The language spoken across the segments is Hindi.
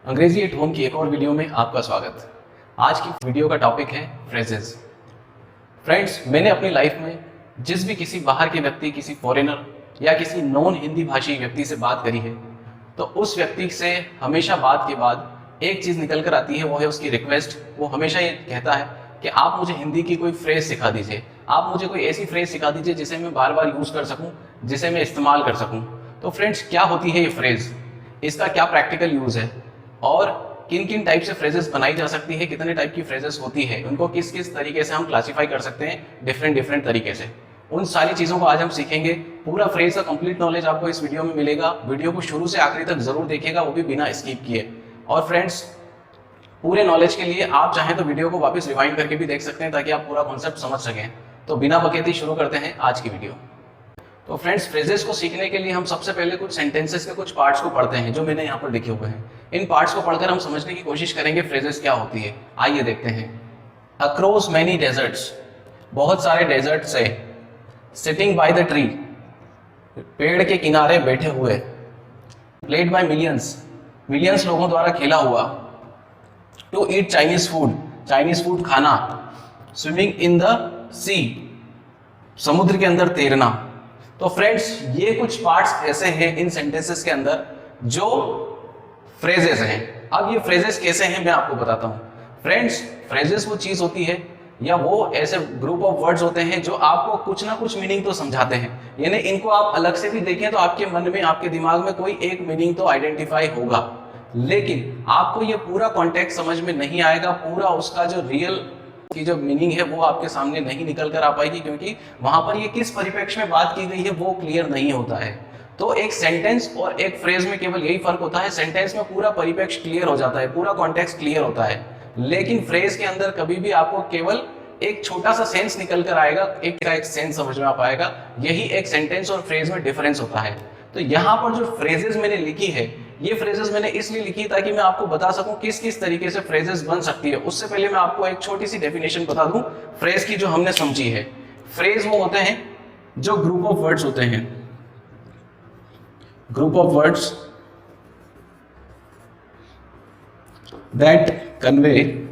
अंग्रेजी एट होम की एक और वीडियो में आपका स्वागत। आज की वीडियो का टॉपिक है फ्रेजेस। फ्रेंड्स, मैंने अपनी लाइफ में जिस भी किसी बाहर के व्यक्ति, किसी फॉरेनर या किसी नॉन हिंदी भाषी व्यक्ति से बात करी है, तो उस व्यक्ति से हमेशा बात के बाद एक चीज़ निकल कर आती है, वो है उसकी रिक्वेस्ट। वो हमेशा ये कहता है कि आप मुझे हिंदी की कोई फ्रेज सिखा दीजिए, आप मुझे कोई ऐसी फ्रेज सिखा दीजिए जिसे मैं बार बार यूज़ कर सकूँ, जिसे मैं इस्तेमाल कर सकूँ। तो फ्रेंड्स, क्या होती है ये फ्रेज, इसका क्या प्रैक्टिकल यूज़ है और किन किन टाइप से फ्रेजेस बनाई जा सकती है, कितने टाइप की फ्रेजेस होती है, उनको किस किस तरीके से हम क्लासीफाई कर सकते हैं डिफरेंट तरीके से, उन सारी चीज़ों को आज हम सीखेंगे। पूरा फ्रेज का कंप्लीट नॉलेज आपको इस वीडियो में मिलेगा। वीडियो को शुरू से आखिरी तक जरूर देखिएगा, वो भी बिना स्किप किए। और फ्रेंड्स, पूरे नॉलेज के लिए आप चाहें तो वीडियो को वापस रिवाइंड करके भी देख सकते हैं, ताकि आप पूरा कॉन्सेप्ट समझ सकें। तो बिना बकेती शुरू करते हैं आज की वीडियो। तो फ्रेंड्स, फ्रेजेस को सीखने के लिए हम सबसे पहले कुछ सेंटेंसेस के कुछ पार्ट्स को पढ़ते हैं, जो मैंने यहाँ पर लिखे हुए हैं। इन पार्ट्स को पढ़कर हम समझने की कोशिश करेंगे फ्रेजेस क्या होती है। आइए देखते हैं। अक्रॉस मैनी डेजर्ट्स, बहुत सारे डेजर्ट्स है। सिटिंग बाय द ट्री, पेड़ के किनारे बैठे हुए। प्लेड बाय मिलियंस, मिलियंस लोगों द्वारा खेला हुआ। To eat Chinese food, Chinese food खाना। स्विमिंग इन द सी, समुद्र के अंदर तैरना। तो फ्रेंड्स, ये कुछ पार्ट्स ऐसे हैं इन सेंटेंसेस के अंदर जो फ्रेजेस हैं। अब ये फ्रेजेस कैसे हैं मैं आपको बताता हूं। फ्रेंड्स, फ्रेजेस वो चीज होती है या वो ऐसे ग्रुप ऑफ वर्ड्स होते हैं जो आपको कुछ ना कुछ मीनिंग तो समझाते हैं। यानी इनको आप अलग से भी देखें तो आपके मन में, आपके दिमाग में कोई एक मीनिंग तो आइडेंटिफाई होगा, लेकिन आपको ये पूरा कॉन्टेक्स्ट समझ में नहीं आएगा। पूरा उसका जो रियल की जो मीनिंग है वो आपके सामने नहीं निकल कर आ पाएगी, क्योंकि वहां पर ये किस परिप्रेक्ष्य में बात की गई है वो क्लियर नहीं होता है। तो एक सेंटेंस और एक फ्रेज में केवल यही फर्क होता है। सेंटेंस में पूरा परिप्रेक्ष्य क्लियर हो जाता है, पूरा कॉन्टेक्स्ट क्लियर होता है, लेकिन फ्रेज के अंदर कभी भी आपको केवल एक छोटा सा सेंस निकल कर आएगा, एक सेंस समझ में आ पाएगा। यही एक सेंटेंस और फ्रेज में डिफरेंस होता है। तो यहाँ पर जो फ्रेजेस मैंने लिखी है, ये फ्रेजेस मैंने इसलिए लिखी ताकि मैं आपको बता सकूं किस किस तरीके से फ्रेजेस बन सकती है। उससे पहले मैं आपको एक छोटी सी डेफिनेशन बता दूं फ्रेज की, जो हमने समझी है। फ्रेज वो होते हैं जो ग्रुप ऑफ वर्ड्स होते हैं, group of words that convey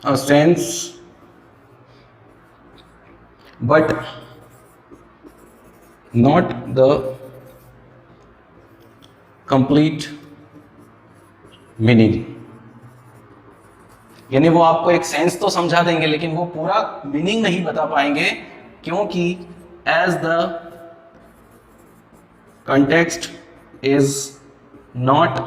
a sense but not the complete meaning। यानी वो आपको एक सेंस तो समझा देंगे, लेकिन वो पूरा मीनिंग नहीं बता पाएंगे, क्योंकि as the context is not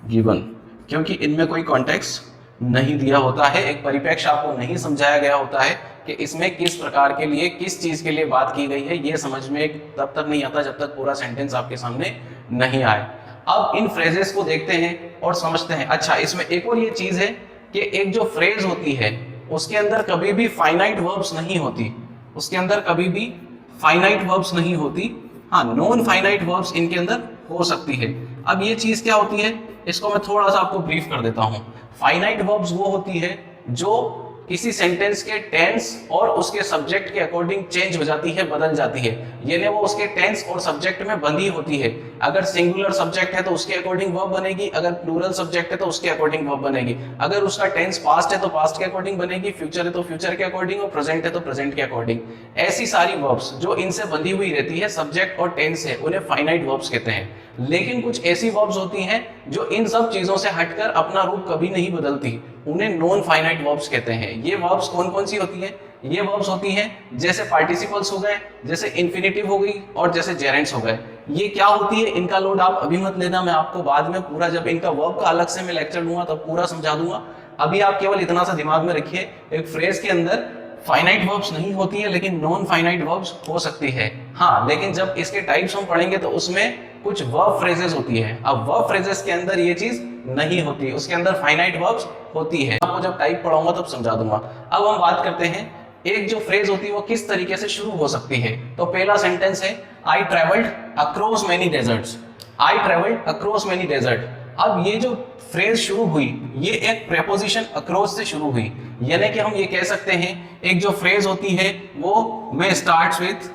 given, क्योंकि इनमें कोई कॉन्टेक्स्ट नहीं दिया होता है, एक परिप्रेक्ष्य आपको नहीं समझाया गया होता है कि इसमें किस प्रकार के लिए, किस चीज के लिए बात की गई है। ये समझ में तब तक नहीं आता जब तक पूरा सेंटेंस आपके सामने नहीं आए। अब इन फ्रेजेस को देखते हैं और समझते हैं। अच्छा, इसमें एक और ये चीज है कि एक जो फ्रेज होती है उसके अंदर कभी भी फाइनाइट वर्ब्स नहीं होती, उसके अंदर कभी भी फाइनाइट वर्ब्स नहीं होती। हाँ, नॉन फाइनाइट वर्ब्स इनके अंदर हो सकती है। अब ये चीज क्या होती है, इसको मैं थोड़ा सा आपको ब्रीफ कर देता हूं। फाइनाइट वर्ब्स वो होती है जो किसी सेंटेंस के टेंस और उसके सब्जेक्ट के अकॉर्डिंग चेंज हो जाती है, बदल जाती है। यानी वो उसके टेंस और सब्जेक्ट में बंधी होती है। अगर सिंगुलर सब्जेक्ट है तो उसके अकॉर्डिंग वर्ब बनेगी, अगर प्लूरल सब्जेक्ट है तो उसके अकॉर्डिंग वर्ब बनेगी। अगर उसका टेंस पास्ट है तो पास्ट के अकॉर्डिंग बनेगी, फ्यूचर है तो फ्यूचर के अकॉर्डिंग, और प्रेजेंट है तो प्रेजेंट के अकॉर्डिंग। ऐसी सारी वर्ब्स जो इनसे बंधी हुई रहती है, सब्जेक्ट और टेंस है, उन्हें फाइनाइट वर्ब्स कहते हैं। लेकिन कुछ ऐसी वर्ब्स होती हैं जो इन सब चीजों से हटकर अपना रूप कभी नहीं बदलती, उन्हें नॉन फाइनाइट वर्ब्स कहते हैं। ये वर्ब्स कौन कौन सी होती हैं? ये वर्ब्स होती हैं जैसे पार्टिसिपल्स हो गए, जैसे इन्फिनिटिव हो गई, और जैसे जेरेंट्स हो गए। ये क्या होती है, इनका लोड आप अभी मत लेना, मैं आपको बाद में पूरा, जब इनका वर्ब का अलग से मैं लेक्चर दूंगा तब पूरा समझा दूंगा। अभी आप केवल इतना सा दिमाग में रखिए, एक फ्रेज के अंदर फाइनाइट वर्ब्स नहीं होती है, लेकिन नॉन फाइनाइट वर्ब्स हो सकती है। हाँ, लेकिन जब इसके टाइप्स हम पढ़ेंगे तो उसमें कुछ वर्ब फ्रेजेस होती है। अब वर्ब फ्रेजेस के अंदर ये चीज नहीं होती, उसके अंदर फाइनाइट वर्ब्स होती है। आपको जब टाइप पढ़ाऊंगा तब समझा दूंगा। अब हम बात करते हैं एक जो फ्रेज होती है वो किस तरीके से शुरू हो सकती है। तो पहला सेंटेंस है, I travelled across many deserts. I travelled across many desert. अब ये जो फ्रेज शुरू हुई, ये एक प्रेपोजिशन अक्रॉस से शुरू हुई। यानी कि हम ये कह सकते हैं एक जो फ्रेज होती है वो में स्टार्ट्स विथ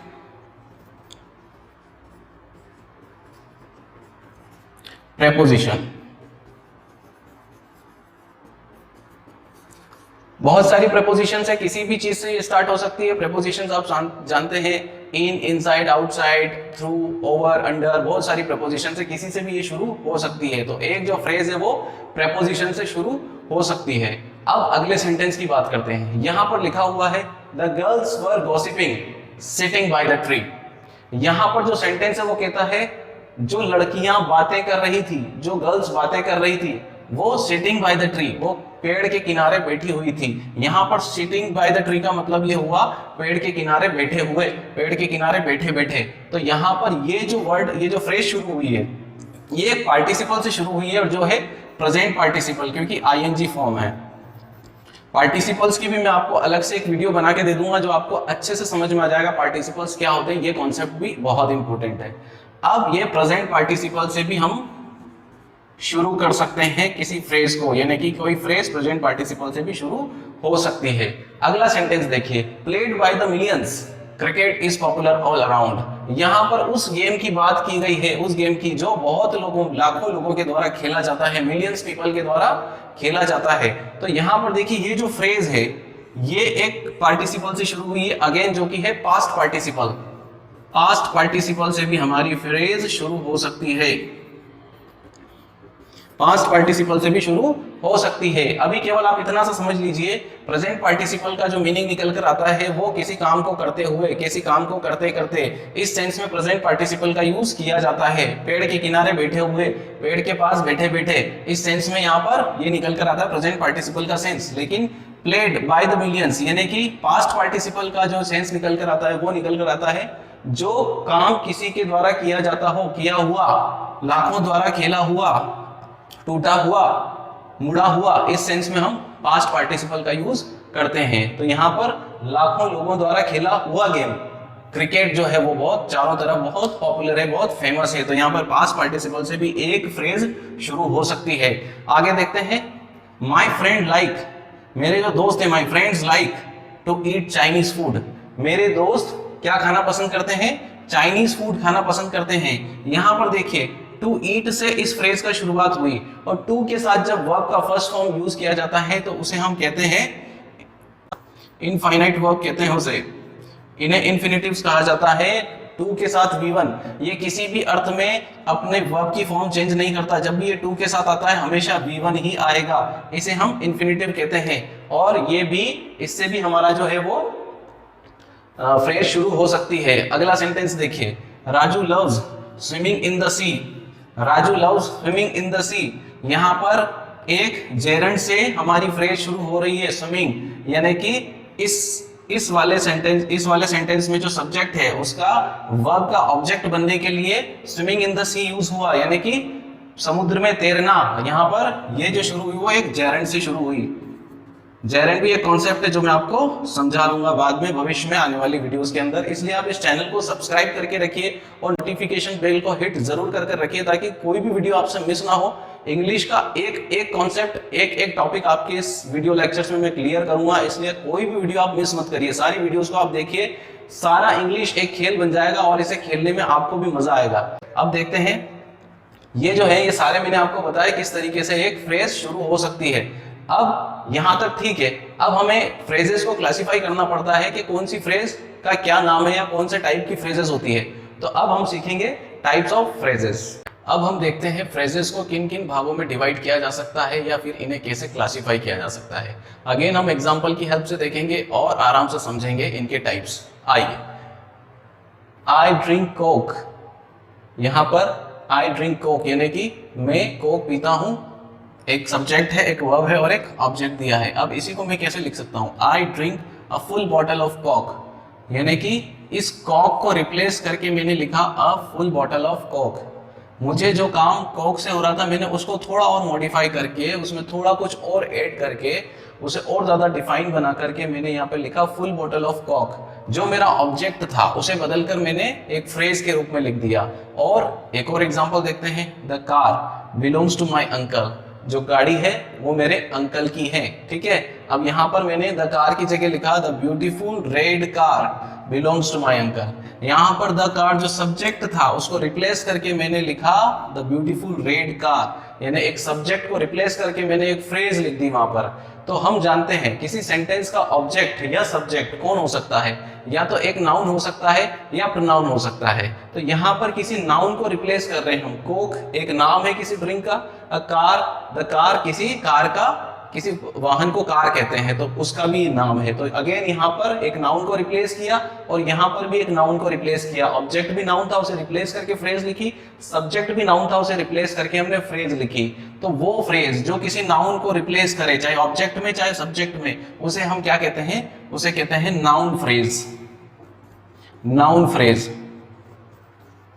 प्रेपोजिशन। बहुत सारी प्रेपोजिशंस है, किसी भी चीज से स्टार्ट हो सकती है। प्रेपोजिशंस आप जानते हैं, in, inside, outside, through, over, under, बहुत सारी प्रेपोजिशंस है, किसी से भी ये शुरू हो सकती है। तो एक जो फ्रेज है वो प्रेपोजिशन से शुरू हो सकती है। अब अगले सेंटेंस की बात करते हैं। यहां पर लिखा हुआ है the girls were gossiping sitting by the tree. यहां पर जो सेंटेंस है वो कहता है जो लड़कियां बातें कर रही थी, जो गर्ल्स बातें कर रही थी, वो सिटिंग बाय द ट्री, वो पेड़ के किनारे बैठी हुई थी। यहां पर सिटिंग बाय द ट्री का मतलब ये हुआ पेड़ के किनारे बैठे हुए, पेड़ के किनारे बैठे बैठे। तो यहां पर ये जो वर्ड, ये जो फ्रेज शुरू हुई है, ये एक पार्टिसिपल से शुरू हुई है और जो है प्रेजेंट पार्टिसिपल, क्योंकि आईएनजी फॉर्म है। पार्टिसिपल्स की भी मैं आपको अलग से एक वीडियो बना के दे दूंगा जो आपको अच्छे से समझ में आ जाएगा पार्टिसिपल्स क्या होते हैं। ये कॉन्सेप्ट भी बहुत इंपॉर्टेंट है। अब ये प्रेजेंट पार्टिसिपल से भी हम शुरू कर सकते हैं किसी फ्रेज को, यानी कि कोई फ्रेज प्रेजेंट पार्टिसिपल से भी शुरू हो सकती है। अगला सेंटेंस देखिए, played by the millions cricket is popular all around. यहां पर उस गेम की बात की गई है, उस गेम की जो बहुत लोगों, लाखों लोगों के द्वारा खेला जाता है, मिलियंस पीपल के द्वारा खेला जाता है। तो यहां पर देखिए ये जो फ्रेज है ये एक पार्टिसिपल से शुरू हुई है, अगेन जो कि है पास्ट पार्टिसिपल। पास्ट पार्टिसिपल से भी हमारी फ्रेज शुरू हो सकती है, पास्ट पार्टिसिपल से भी शुरू हो सकती है। अभी केवल आप इतना सा समझ लीजिए, प्रेजेंट पार्टिसिपल का जो मीनिंग निकल कर आता है वो किसी काम को करते हुए, किसी काम को करते करते, इस सेंस में प्रेजेंट पार्टिसिपल का यूज किया जाता है। पेड़ के किनारे बैठे हुए, पेड़ के पास बैठे बैठे, इस सेंस में यहाँ पर ये निकल कर आता है प्रेजेंट पार्टिसिपल का सेंस। लेकिन प्लेड बाय द मिलियंस यानी कि पास्ट पार्टिसिपल का जो सेंस निकल कर आता है वो निकल कर आता है जो काम किसी के द्वारा किया जाता हो, किया हुआ, लाखों द्वारा खेला हुआ, टूटा हुआ, मुड़ा हुआ, इस सेंस में हम पास्ट पार्टिसिपल का यूज करते हैं। तो यहाँ पर लाखों लोगों द्वारा खेला हुआ गेम क्रिकेट जो है वो बहुत चारों तरफ बहुत पॉपुलर है, बहुत फेमस है। तो यहाँ पर पास्ट पार्टिसिपल से भी एक फ्रेज शुरू हो सकती है। आगे देखते हैं, माई फ्रेंड लाइक, मेरे जो दोस्त है, my friends like to eat Chinese food. मेरे दोस्त क्या खाना पसंद करते हैं? चाइनीज फूड खाना पसंद करते हैं। यहाँ पर देखिए टू ईट से इस फ्रेज का शुरुआत हुई और टू के साथ जब वर्ब का फर्स्ट फॉर्म यूज किया जाता है तो उसे हम कहते हैं इनफाइनाइट वर्ब कहते हैं उसे, इन्हें इन्फिनिटिव्स कहा जाता है। टू के साथ V1, ये किसी भी अर्थ में अपने वर्ब की फॉर्म चेंज नहीं करता। जब भी ये टू के साथ आता है हमेशा V1 ही आएगा, इसे हम इन्फिनिटिव कहते हैं। और ये भी, इससे भी हमारा जो है वो फ्रेज शुरू हो सकती है। अगला सेंटेंस देखिए, Raju loves swimming in the sea. Raju loves swimming in the sea, यहाँ पर एक जेरंड से हमारी फ्रेज शुरू हो रही है, स्विमिंग, यानी कि इस वाले सेंटेंस में जो सब्जेक्ट है उसका वर्ब का ऑब्जेक्ट बनने के लिए swimming in the sea use हुआ, यानी कि समुद्र में तैरना। यहाँ पर ये जो शुरू हुई वो एक जेरंड से शुरू हुई। जेरंड भी एक कॉन्सेप्ट है जो मैं आपको समझा दूंगा बाद में, भविष्य में आने वाली वीडियोस के अंदर। इसलिए आप इस चैनल को सब्सक्राइब करके रखिए और नोटिफिकेशन बेल को हिट जरूर करके रखिए ताकि कोई भी वीडियो आपसे मिस ना हो। इंग्लिश का एक कॉन्सेप्ट, एक टॉपिक आपके इस वीडियो लेक्चर्स में मैं क्लियर करूंगा, इसलिए कोई भी वीडियो आप मिस मत करिए। सारी वीडियोस को आप देखिए, सारा इंग्लिश एक खेल बन जाएगा और इसे खेलने में आपको भी मजा आएगा। अब देखते हैं, ये जो है ये सारे मैंने आपको बताया किस तरीके से एक फ्रेज शुरू हो सकती है। अब यहां तक ठीक है। अब हमें फ्रेजेस को क्लासिफाई करना पड़ता है कि कौन सी फ्रेज का क्या नाम है या कौन से टाइप की फ्रेजेस होती है। तो अब हम सीखेंगे टाइप्स ऑफ फ्रेजेस। अब हम देखते हैं फ्रेजेस को किन किन भागों में डिवाइड किया जा सकता है या फिर इन्हें कैसे क्लासिफाई किया जा सकता है। अगेन हम एग्जांपल की हेल्प से देखेंगे और आराम से समझेंगे इनके टाइप्स। आइए, आई ड्रिंक कोक, यहां पर आई ड्रिंक कोक यानी कि मैं कोक पीता हूं, एक सब्जेक्ट है, एक वर्ब है और एक ऑब्जेक्ट दिया है। अब इसी को मैं कैसे लिख सकता हूं, I drink a full bottle of Coke, यानी कि इस कोक को रिप्लेस करके मैंने लिखा a full bottle of Coke. मुझे जो काम कोक से हो रहा था मैंने उसको थोड़ा और मॉडिफाई करके, उसमें थोड़ा कुछ और ऐड करके, उसे और ज्यादा डिफाइन बना करके मैंने यहाँ पे लिखा फुल बॉटल ऑफ कोक। जो मेरा ऑब्जेक्ट था उसे बदलकर मैंने एक फ्रेज के रूप में लिख दिया। और एक और एग्जांपल देखते हैं, the car belongs to my uncle, जो गाड़ी है वो मेरे अंकल की है। ठीक है, अब यहाँ पर मैंने द कार की जगह लिखा the beautiful red car, belongs to my uncle. यहाँ पर द कार जो सब्जेक्ट था उसको रिप्लेस करके मैंने लिखा द ब्यूटीफुल रेड कार, यानी एक सब्जेक्ट को रिप्लेस करके मैंने एक फ्रेज लिख दी वहां पर। तो हम जानते हैं किसी सेंटेंस का ऑब्जेक्ट या सब्जेक्ट कौन हो सकता है, या तो एक नाउन हो सकता है या प्रोनाउन हो सकता है। तो यहाँ पर किसी नाउन को रिप्लेस कर रहे हैं हम। कोक एक नाम है किसी ड्रिंक का, कार, द कार किसी कार का, किसी वाहन को कार कहते हैं तो उसका भी नाम है। तो अगेन यहाँ पर एक नाउन को रिप्लेस किया और यहाँ पर भी एक नाउन को रिप्लेस किया। ऑब्जेक्ट भी नाउन था उसे रिप्लेस करके फ्रेज लिखी, सब्जेक्ट भी नाउन था उसे रिप्लेस करके हमने फ्रेज लिखी। तो वो फ्रेज जो किसी नाउन को रिप्लेस करे, चाहे ऑब्जेक्ट में चाहे सब्जेक्ट में, उसे हम क्या कहते हैं, उसे कहते हैं नाउन फ्रेज। नाउन फ्रेज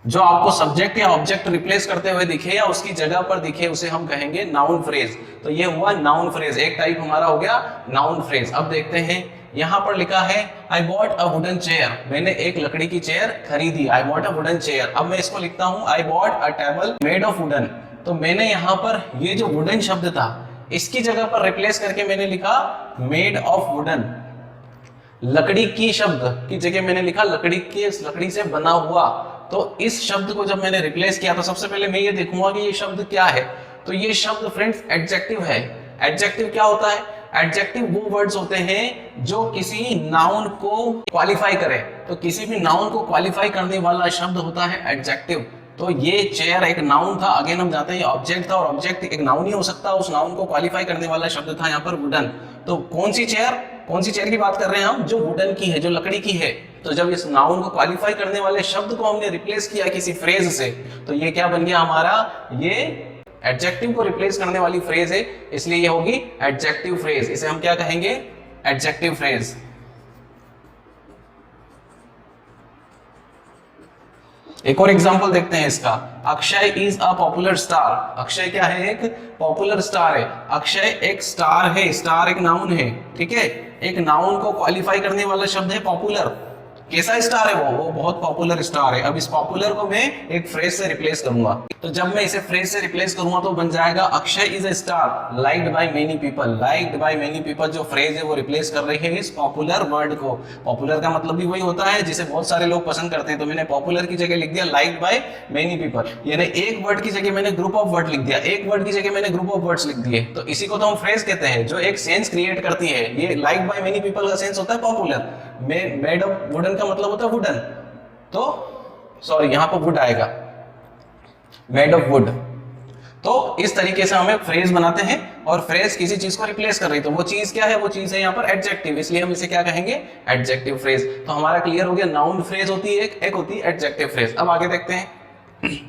जो आपको सब्जेक्ट या ऑब्जेक्ट रिप्लेस करते हुए दिखे या उसकी जगह पर दिखे उसे हम कहेंगे नाउन फ्रेज। तो ये हुआ नाउन फ्रेज, एक टाइप हमारा हो गया नाउन फ्रेज। अब देखते हैं यहां पर लिखा है I bought a wooden chair, मैंने एक लकड़ी की चेयर खरीदी। I bought a wooden chair. अब मैं इसको लिखता हूं I bought a table made of wooden. तो मैंने यहां पर ये जो वुडन शब्द था इसकी जगह पर रिप्लेस करके मैंने लिखा मेड ऑफ वुडन। लकड़ी की शब्द की जगह मैंने लिखा लकड़ी से बना हुआ। तो इस शब्द को जब मैंने रिप्लेस किया तो सबसे पहले मैं ये देखूंगा कि ये शब्द क्या है। तो ये शब्द फ्रेंड्स एडजेक्टिव है। एडजेक्टिव क्या होता है? एडजेक्टिव वो वर्ड्स होते हैं जो किसी नाउन को क्वालिफाई करे। तो किसी भी नाउन को क्वालिफाई करने वाला शब्द होता है एडजेक्टिव। तो ये चेयर एक नाउन था, अगेन हम जाते हैं ये ऑब्जेक्ट था और ऑब्जेक्ट एक नाउन ही हो सकता है, उस नाउन को क्वालिफाई करने वाला शब्द था यहाँ पर वुडन। तो कौन सी चेयर की बात कर रहे हैं हम? जो वुडन की है, जो लकड़ी की है। तो जब इस नाउन को क्वालिफाई करने वाले शब्द को हमने रिप्लेस किया किसी फ्रेज से, तो ये क्या बन गया हमारा? ये एडजेक्टिव को रिप्लेस करने वाली फ्रेज है, इसलिए ये होगी एडजेक्टिव फ्रेज। इसे हम क्या कहेंगे? Adjective phrase. एक और एग्जांपल देखते हैं इसका। Akshay is a popular star. Akshay क्या है? एक पॉपुलर स्टार है। अक्षय एक स्टार है, स्टार एक नाउन है, ठीक है। एक नाउन को क्वालिफाई करने वाला शब्द है पॉपुलर। कैसा स्टार है वो बहुत पॉपुलर स्टार है। अब इस पॉपुलर को मैं एक फ्रेज से रिप्लेस करूंगा। तो जब मैं इसे फ्रेज से रिप्लेस करूंगा तो बन जाएगा Akshay is a star liked by many people. Liked by many people जो फ्रेज है वो रिप्लेस कर रही है इस पॉपुलर वर्ड को। पॉपुलर का मतलब भी वही होता है जिसे बहुत सारे लोग पसंद करते हैं। तो मैंने पॉपुलर की जगह लिख दिया लाइक्ड बाय मेनी पीपल, यानी एक वर्ड की जगह मैंने ग्रुप ऑफ वर्ड लिख दिया, एक वर्ड की जगह मैंने ग्रुप ऑफ वर्ड्स लिख दिए। तो इसी को तो हम फ्रेज कहते हैं जो एक सेंस क्रिएट करती है। ये लाइक्ड बाय मेनी पीपल का सेंस होता है पॉपुलर। मेड ऑफ वुडन का मतलब होता है वुडन। तो सॉरी यहां पर वुड आएगा, मेड ऑफ वुड। तो इस तरीके से हमें फ्रेज बनाते हैं और फ्रेज किसी चीज को रिप्लेस कर रही है। तो वो चीज क्या है? वो चीज है यहाँ पर एडजेक्टिव, इसलिए हम इसे क्या कहेंगे? Adjective phrase. तो हमारा क्लियर हो गया, नाउन फ्रेज होती है एक होती है एडजेक्टिव फ्रेज। अब आगे देखते हैं।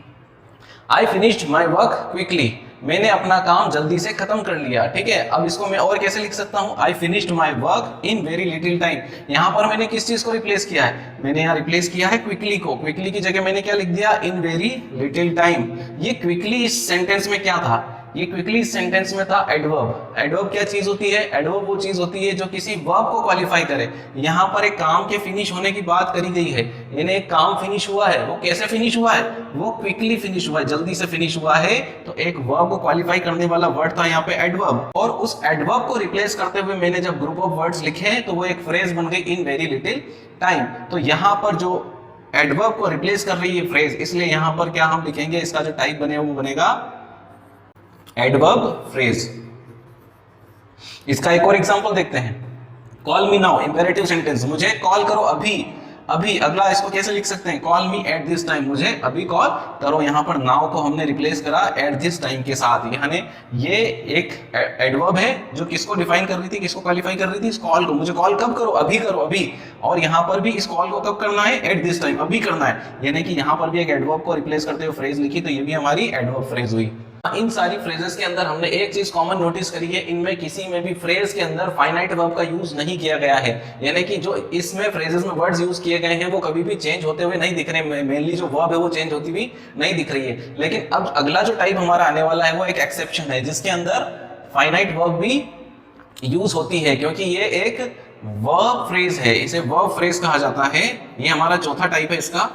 I finished my work quickly. मैंने अपना काम जल्दी से खत्म कर लिया, ठीक है। अब इसको मैं और कैसे लिख सकता हूं? I finished my work in very little time. यहां पर मैंने किस चीज को रिप्लेस किया है? मैंने यहां रिप्लेस किया है क्विकली को। क्विकली की जगह मैंने क्या लिख दिया? In very little time. ये क्विकली इस सेंटेंस में क्या था? ये क्विकली इस सेंटेंस में था एडवर्ब। एडवर्ब क्या चीज होती है? एडवर्ब वो चीज होती है जो किसी वर्ब को क्वालिफाई करे। यहां पर एक काम के फिनिश होने की बात करी गई है, यानी एक काम फिनिश हुआ है। वो कैसे फिनिश हुआ है? वो क्विकली फिनिश हुआ है, जल्दी से फिनिश हुआ है। तो एक वर्ब को क्वालिफाई करने वाला वर्ड था यहाँ पे एडवर्ब, और उस एडवर्ब को रिप्लेस करते हुए मैंने जब ग्रुप ऑफ वर्ड्स लिखे हैं तो वो एक फ्रेज बन गई इन वेरी लिटिल टाइम। तो यहाँ पर जो एडवर्ब को रिप्लेस कर रही है फ्रेज, इसलिए यहाँ पर क्या हम लिखेंगे? इसका जो टाइप बनेगा वो बनेगा एडवर्ब फ्रेज। इसका एक और एग्जांपल देखते हैं। Call me now, imperative sentence, मुझे कॉल करो अभी। अभी अगला इसको कैसे लिख सकते हैं? Call me at this time, मुझे अभी कॉल करो। यहाँ पर नाउ को हमने रिप्लेस करा एट दिस टाइम के साथ। यानी ये एक एडवर्ब है जो किसको डिफाइन कर रही थी, किसको क्वालिफाई कर रही थी? इस कॉल को। मुझे कॉल कब करो? अभी करो, अभी। और यहाँ पर भी इस कॉल को कब करना है? एट दिस टाइम, अभी करना है। यानी कि यहाँ पर भी एक एडवर्ब को रिप्लेस करते हुए फ्रेज लिखी, तो ये भी हमारी एडवर्ब फ्रेज हुई। इन सारी फ्रेजेस के अंदर हमने एक चीज कॉमन नोटिस करी है, इनमें किसी में भी फ्रेज के अंदर फाइनाइट वर्ब का यूज नहीं किया गया है। यानी कि जो इसमें फ्रेजेस में वर्ड्स यूज किए गए हैं वो कभी भी चेंज होते हुए नहीं दिख रहे। मेनली जो वर्ब है वो चेंज होती हुई नहीं दिख रही है। लेकिन अब अगला जो टाइप हमारा आने वाला है वो एक एक्सेप्शन है, जिसके अंदर फाइनाइट वर्ब भी यूज होती है, क्योंकि ये एक वर्ब फ्रेज है। इसे वर्ब फ्रेज कहा जाता है। ये हमारा चौथा टाइप है इसका।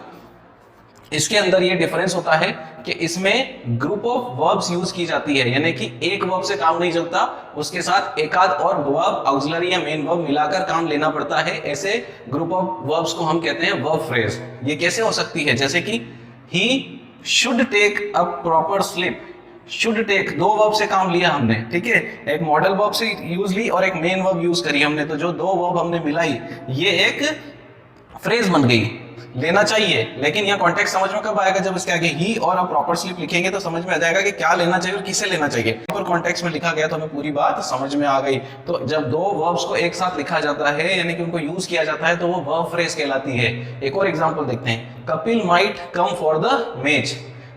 इसके अंदर ये डिफरेंस होता है कि इसमें ग्रुप ऑफ वर्ब्स यूज की जाती है, यानी कि एक वर्ब से काम नहीं चलता, उसके साथ एक आध और वर्ब ऑक्सिलरी या मेन वर्ब मिलाकर काम लेना पड़ता है। ऐसे ग्रुप ऑफ वर्ब्स को हम कहते हैं वर्ब फ्रेज। ये कैसे हो सकती है, जैसे कि he should take a proper sleep. Should take, दो वर्ब से काम लिया हमने, ठीक है, एक मॉडल वर्ब से यूज ली और एक मेन वर्ब यूज करी हमने, तो जो दो वर्ब हमने मिलाई ये एक फ्रेज बन गई। लेना चाहिए, लेकिन यह कॉन्टेक्स्ट समझ में कब आएगा, जब इसके आगे ही और आप प्रॉपर स्लीप लिखेंगे तो समझ में आ जाएगा कि क्या लेना चाहिए और किसे लेना चाहिए। पर कॉन्टेक्स्ट में लिखा गया तो हमें पूरी बात समझ में आ गई। तो जब दो वर्ब्स को एक साथ लिखा जाता है, यानी कि उनको यूज किया जाता है, तो वो वर्ब फ्रेज कहलाती है। एक और एग्जांपल देखते हैं, Kapil might come for the match.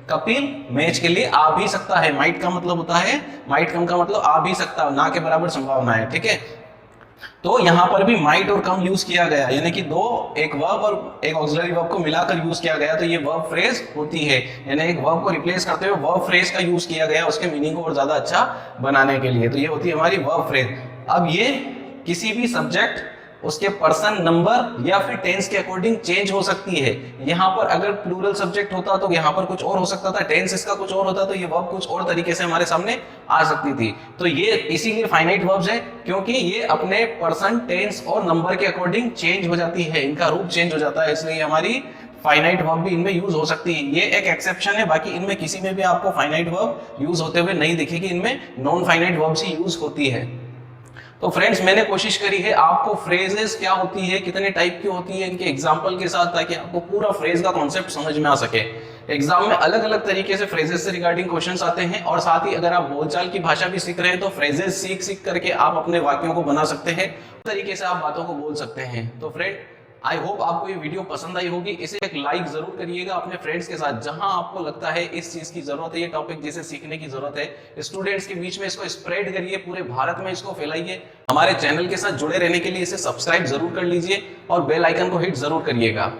Kapil match के लिए आ भी सकता है। माइट का मतलब होता है, माइट कम का मतलब आ भी सकता, ना के बराबर संभावना है, ठीक है। तो यहां पर भी माइट और कम यूज किया गया, यानी कि दो, एक वर्ब और एक ऑक्सिलरी वर्ब को मिलाकर यूज किया गया, तो ये वर्ब फ्रेज होती है। यानी एक वर्ब को रिप्लेस करते हुए वर्ब फ्रेज का यूज किया गया उसके मीनिंग को और ज्यादा अच्छा बनाने के लिए, तो ये होती है हमारी वर्ब फ्रेज। अब ये किसी भी सब्जेक्ट, उसके पर्सन, नंबर या फिर टेंस के अकॉर्डिंग चेंज हो सकती है। यहाँ पर अगर प्लूरल सब्जेक्ट होता तो यहाँ पर कुछ और हो सकता था, टेंस इसका कुछ और होता तो ये वर्ब कुछ और तरीके से हमारे सामने आ सकती थी। तो ये इसीलिए फाइनाइट वर्ब्स है, क्योंकि ये अपने पर्सन, टेंस और नंबर के अकॉर्डिंग चेंज हो जाती है, इनका रूप चेंज हो जाता है, इसलिए हमारी फाइनाइट वर्ब भी इनमें यूज हो सकती है। ये एक एक्सेप्शन है, बाकी इनमें किसी में भी आपको फाइनाइट वर्ब यूज होते हुए नहीं दिखेगी, इनमें नॉन फाइनाइट वर्ब्स ही यूज होती है। तो फ्रेंड्स, मैंने कोशिश करी है आपको फ्रेजेस क्या होती है, कितने टाइप की होती है, इनके एग्जांपल के साथ, ताकि आपको पूरा फ्रेज का कॉन्सेप्ट समझ में आ सके। एग्जाम में अलग अलग तरीके से फ्रेजेस से रिगार्डिंग क्वेश्चंस आते हैं, और साथ ही अगर आप बोलचाल की भाषा भी सीख रहे हैं तो फ्रेजेस सीख सीख करके आप अपने वाक्यों को बना सकते हैं, उस तरीके से आप बातों को बोल सकते हैं। तो फ्रेंड, आई होप आपको ये वीडियो पसंद आई होगी। इसे एक लाइक जरूर करिएगा अपने फ्रेंड्स के साथ, जहां आपको लगता है इस चीज की जरूरत है, ये टॉपिक जिसे सीखने की जरूरत है। स्टूडेंट्स के बीच में इसको स्प्रेड करिए, पूरे भारत में इसको फैलाइए। हमारे चैनल के साथ जुड़े रहने के लिए इसे सब्सक्राइब जरूर कर लीजिए और बेल आइकन को हिट जरूर करिएगा।